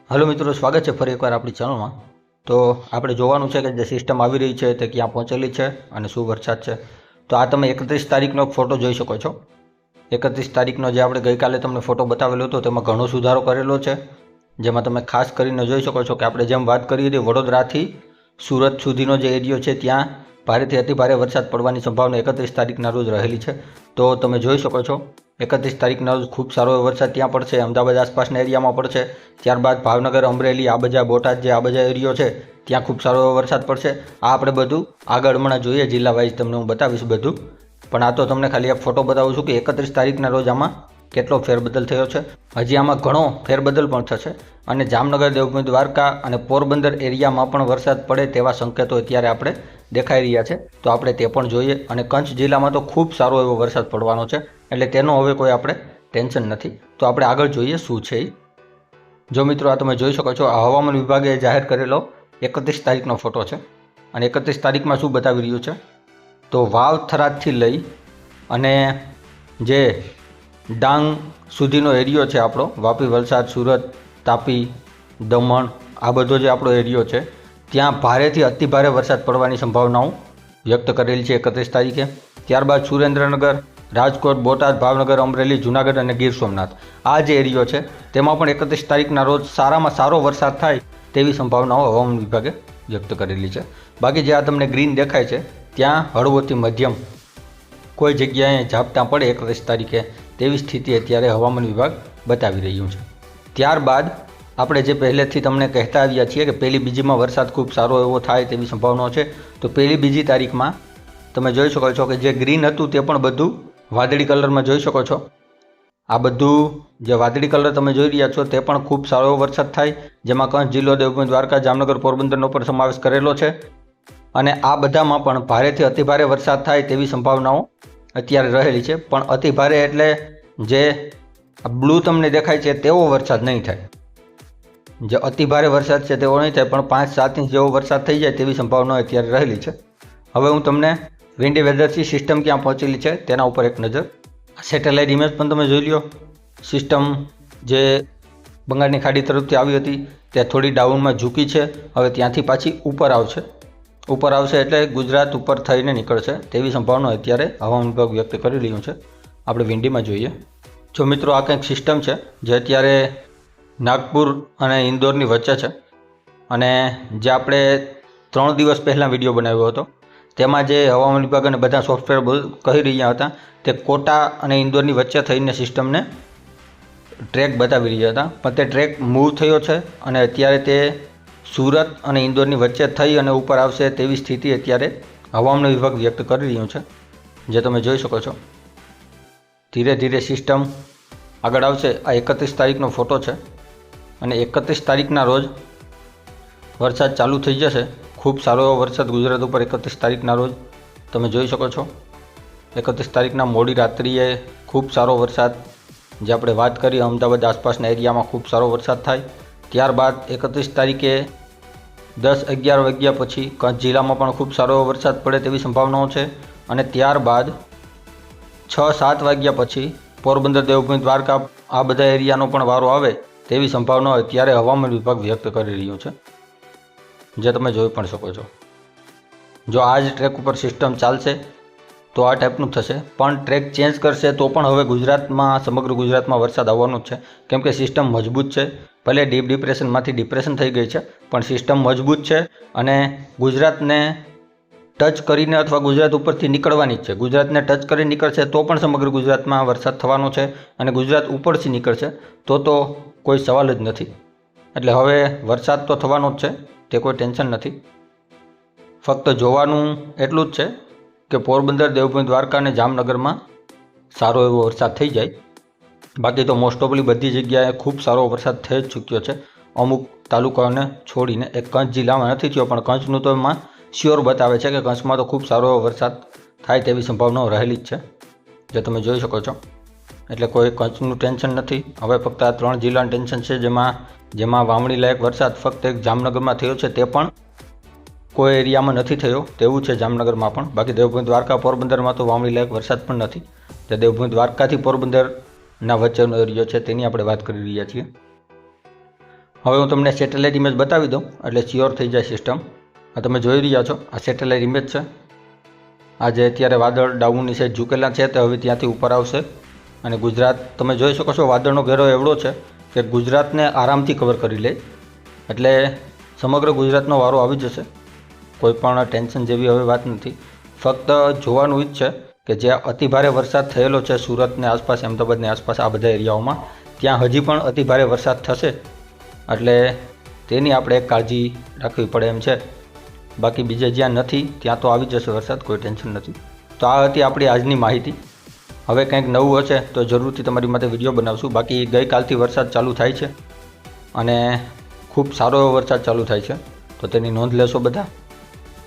Hello मित्रों, स्वागत है फरी एकवार अपनी चैनल में। तो આપણે જોવાનું છે કે જે સિસ્ટમ આવી રહી છે તે ક્યાં પહોંચેલી છે અને શું વરસાદ છે। તો આ તમે 31 તારીખનો ફોટો જોઈ શકો છો। 31 તારીખનો જે આપણે ગઈકાલે તમને ફોટો બતાવેલો હતો તેમાં ઘણો સુધારો કરેલો છે, જેમાં તમે ખાસ કરીને જોઈ શકો છો કે આપણે જેમ વાત કરી હતી વડોદરાથી સુરત સુધીનો જે એરિયો છે ત્યાં ભારેથી અતિ ભારે વરસાદ પડવાની સંભાવના 31 તારીખના રોજ રહેલી છે। તો તમે જોઈ શકો છો 31 તારીખના રોજ ખૂબ સારો વરસાદ ત્યાં પડશે, અમદાવાદ આસપાસના એરિયામાં પડશે। ત્યારબાદ ભાવનગર, અમરેલી, આ બધા બોટાદ જે આ બધા એરિયો છે ત્યાં ખૂબ સારો વરસાદ પડશે। આ આપણે બધું આગળ હમણાં જોઈએ, જિલ્લા વાઇઝ તમને હું બતાવીશ બધું, પણ આ તો તમને ખાલી એક ફોટો બતાવું છું કે 31 તારીખના રોજ આમાં કેટલો ફેરબદલ થયો છે। હજી આમાં ઘણો ફેરબદલ પણ થશે અને જામનગર, દેવભૂમિ, દ્વારકા અને પોરબંદર એરિયામાં પણ વરસાદ પડે તેવા સંકેતો અત્યારે આપણે દેખાઈ રહ્યા છે। તો આપણે તે પણ જોઈએ અને કચ્છ જિલ્લામાં તો ખૂબ સારો એવો વરસાદ પડવાનો છે, એટલે તેનો હવે કોઈ આપણે ટેન્શન નથી। તો આપણે આગળ જોઈએ શું છે। જો મિત્રો આ તમે જોઈ શકો છો, આ હવામાન વિભાગે જાહેર કરેલો 31 તારીખનો ફોટો છે અને 31 તારીખમાં શું બતાવી રહ્યું છે તો વાવ થરાદથી લઈ અને જે ડાંગ સુધીનો એરિયો છે આપણો, વાપી, વલસાડ, સુરત, તાપી, દમણ, આ બધો જે આપણો એરિયો છે ત્યાં ભારેથી અતિ ભારે વરસાદ પડવાની સંભાવનાઓ વ્યક્ત કરેલી છે 31 તારીખે। ત્યારબાદ સુરેન્દ્રનગર, રાજકોટ, બોટાદ, ભાવનગર, અમરેલી, જૂનાગઢ અને ગીર સોમનાથ, આ જે એરિયો છે તેમાં પણ 31 તારીખના રોજ સારામાં સારો વરસાદ થાય તેવી સંભાવનાઓ હવામાન વિભાગે વ્યક્ત કરેલી છે। બાકી જે આ તમને ગ્રીન દેખાય છે ત્યાં હળવોથી મધ્યમ કોઈ જગ્યાએ ઝાપટા પડે 31 તારીખે તેવી સ્થિતિ અત્યારે હવામાન વિભાગ બતાવી રહ્યું છે। ત્યારબાદ આપણે જે પહેલેથી તમને કહેતા આવ્યા છીએ કે પહેલી બીજીમાં વરસાદ ખૂબ સારો એવો થાય તેવી સંભાવનાઓ છે। તો પહેલી બીજી તારીખમાં તમે જોઈ શકો છો કે જે ગ્રીન હતું તે પણ બધું વાદળી કલરમાં જોઈ શકો છો। આ બધું જે વાદળી કલર તમે જોઈ રહ્યા છો તે પણ ખૂબ સારો એવો વરસાદ થાય, જેમાં કચ્છ જિલ્લો, દેવભૂમિ, દ્વારકા, જામનગર, પોરબંદરનો પણ સમાવેશ કરેલો છે અને આ બધામાં પણ ભારેથી અતિભારે વરસાદ થાય તેવી સંભાવનાઓ અત્યારે રહેલી છે। પણ અતિભારે એટલે જે બ્લુ તમને દેખાય છે તેવો વરસાદ નહીં થાય, જે અતિભારે વરસાદ છે તેવો નહીં થાય, પણ 5-7 ઇંચ જેવો વરસાદ થઈ જાય તેવી સંભાવના અત્યારે રહેલી છે। હવે હું તમને વિન્ડી વેધરથી સિસ્ટમ ક્યાં પહોંચેલી છે તેના ઉપર એક નજર, સેટેલાઇટ ઇમેજ પણ તમે જોઈ લો। સિસ્ટમ જે બંગાળની ખાડી તરફથી આવી હતી તે થોડી ડાઉનમાં ઝૂકી છે, હવે ત્યાંથી પાછી ઉપર આવશે એટલે ગુજરાત ઉપર થઈને નીકળશે તેવી સંભાવના અત્યારે હવામાન વિભાગ વ્યક્ત કરી રહ્યું છે। આપણે વિન્ડીમાં જોઈએ। જો મિત્રો આ કંઈક સિસ્ટમ છે જે અત્યારે નાગપુર અને ઇન્દોરની વચ્ચે છે અને જે આપણે 3 દિવસ પહેલાં વિડીયો બનાવ્યો હતો તેમાં જે હવામાન વિભાગ અને બધા સોફ્ટવેર કહી રહ્યા હતા તે કોટા અને ઇન્દોરની વચ્ચે થઈને સિસ્ટમને ટ્રેક બતાવી રહ્યા હતા, પણ તે ટ્રેક મૂવ થયો છે અને અત્યારે તે સુરત અને ઇન્દોરની વચ્ચે થઈ અને ઉપર આવશે તેવી સ્થિતિ અત્યારે હવામાન વિભાગ વ્યક્ત કરી રહ્યું છે, જે તમે જોઈ શકો છો। ધીરે ધીરે સિસ્ટમ આગળ આવશે। આ 31 તારીખનો ફોટો છે અને 31 તારીખના રોજ વરસાદ ચાલુ થઈ જશે। ખૂબ સારો એવો વરસાદ ગુજરાત ઉપર 31 તારીખના રોજ તમે જોઈ શકો છો। 31 તારીખના મોડી રાત્રિએ ખૂબ સારો વરસાદ, જે આપણે વાત કરી અમદાવાદ આસપાસના એરિયામાં ખૂબ સારો વરસાદ થાય। ત્યારબાદ 31 તારીખે 10-11 વાગ્યા પછી કચ્છ જિલ્લામાં પણ ખૂબ સારો એવો વરસાદ પડે તેવી સંભાવનાઓ છે અને ત્યારબાદ 6-7 વાગ્યા પછી પોરબંદર, દેવભૂમિ, દ્વારકા, આ બધા એરિયાનો પણ વારો આવે તેવી સંભાવનાઓ અત્યારે હવામાન વિભાગ વ્યક્ત કરી રહ્યું છે, જે તમે જોઈ પણ શકો છો। જો આ જ ટ્રેક ઉપર સિસ્ટમ ચાલશે તો આ ટાઈપનું થશે, પણ ટ્રેક ચેન્જ કરશે તો પણ હવે ગુજરાતમાં, સમગ્ર ગુજરાતમાં વરસાદ આવવાનો જ છે, કેમ કે સિસ્ટમ મજબૂત છે। ભલે ડીપ ડિપ્રેશનમાંથી ડિપ્રેશન થઈ ગઈ છે પણ સિસ્ટમ મજબૂત છે અને ગુજરાતને ટચ કરીને અથવા ગુજરાત ઉપરથી નીકળવાની જ છે। ગુજરાતને ટચ કરી નીકળશે તો પણ સમગ્ર ગુજરાતમાં વરસાદ થવાનો છે અને ગુજરાત ઉપરથી નીકળશે તો કોઈ સવાલ જ નથી। એટલે હવે વરસાદ તો થવાનો જ છે, તે કોઈ ટેન્શન નથી। ફક્ત જોવાનું એટલું જ છે કે પોરબંદર, દેવભૂમિ, દ્વારકા અને જામનગરમાં સારો એવો વરસાદ થઈ જાય। બાકી તો મોસ્ટ ઓફલી બધી જગ્યાએ ખૂબ સારો વરસાદ થઈ જ ચૂક્યો છે, અમુક તાલુકાઓને છોડીને। એક કચ્છ જિલ્લામાં નથી થયો, પણ કચ્છનું તો એમાં શ્યોર બતાવે છે કે કચ્છમાં તો ખૂબ સારો એવો વરસાદ થાય તેવી સંભાવનાઓ રહેલી જ છે, જે તમે જોઈ શકો છો। એટલે કોઈ કચ્છનું ટેન્શન નથી, હવે ફક્ત આ 3 જિલ્લાનું ટેન્શન છે, જેમાં વાવણી લાયક વરસાદ ફક્ત એક જામનગરમાં થયો છે, તે પણ કોઈ એરિયામાં નથી થયો તેવું છે જામનગરમાં પણ। બાકી દેવભૂમિ, દ્વારકા, પોરબંદરમાં તો વાવણી લાયક વરસાદ પણ નથી। તે દેવભૂમિ, દ્વારકાથી પોરબંદરના વચ્ચેનો એરિયો છે તેની આપણે વાત કરી રહ્યા છીએ। હવે હું તમને સેટેલાઇટ ઇમેજ બતાવી દઉં એટલે શ્યોર થઈ જાય સિસ્ટમ. આ તમે જોઈ રહ્યા છો, આ સેટેલાઇટ ઇમેજ છે. આ જે અત્યારે વાદળ ડાઉનની સાઈડ ઝૂકેલા છે તે હવે ત્યાંથી ઉપર આવશે અને ગુજરાત તમે જોઈ શકો છો વાદળનો ઘેરો એવડો છે કે ગુજરાતને આરામથી કવર કરી લે. એટલે સમગ્ર ગુજરાતનો વારો આવી જશે. કોઈ પણ ટેન્શન જેવી હવે વાત નથી. ફક્ત જોવાનું જ છે કે જ્યાં અતિભારે વરસાદ થયેલો છે સુરતની આસપાસ, અમદાવાદની આસપાસ, આ બધા એરિયાઓમાં ત્યાં હજી પણ અતિભારે વરસાદ થશે. એટલે તેની આપણે એક કાળજી રાખવી પડે એમ છે. બાકી બીજે જ્યાં નથી ત્યાં તો આવી જશે વરસાદ, કોઈ ટેન્શન નથી. તો આ હતી આપણી આજની માહિતી. હવે કંઈક નવું હશે તો જરૂરથી તમારી માટે વિડીયો બનાવશું. બાકી ગઈકાલથી વરસાદ ચાલુ થાય છે અને ખૂબ સારો એવો વરસાદ ચાલુ થાય છે, તો તેની નોંધ લેશો બધા.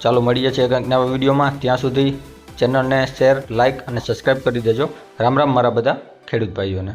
ચાલો મળીએ છીએ કંઈક નવા વિડીયોમાં. ત્યાં સુધી ચેનલને શેર, લાઇક અને સબસ્ક્રાઈબ કરી દેજો. રામ રામ મારા બધા ખેડૂત ભાઈઓને.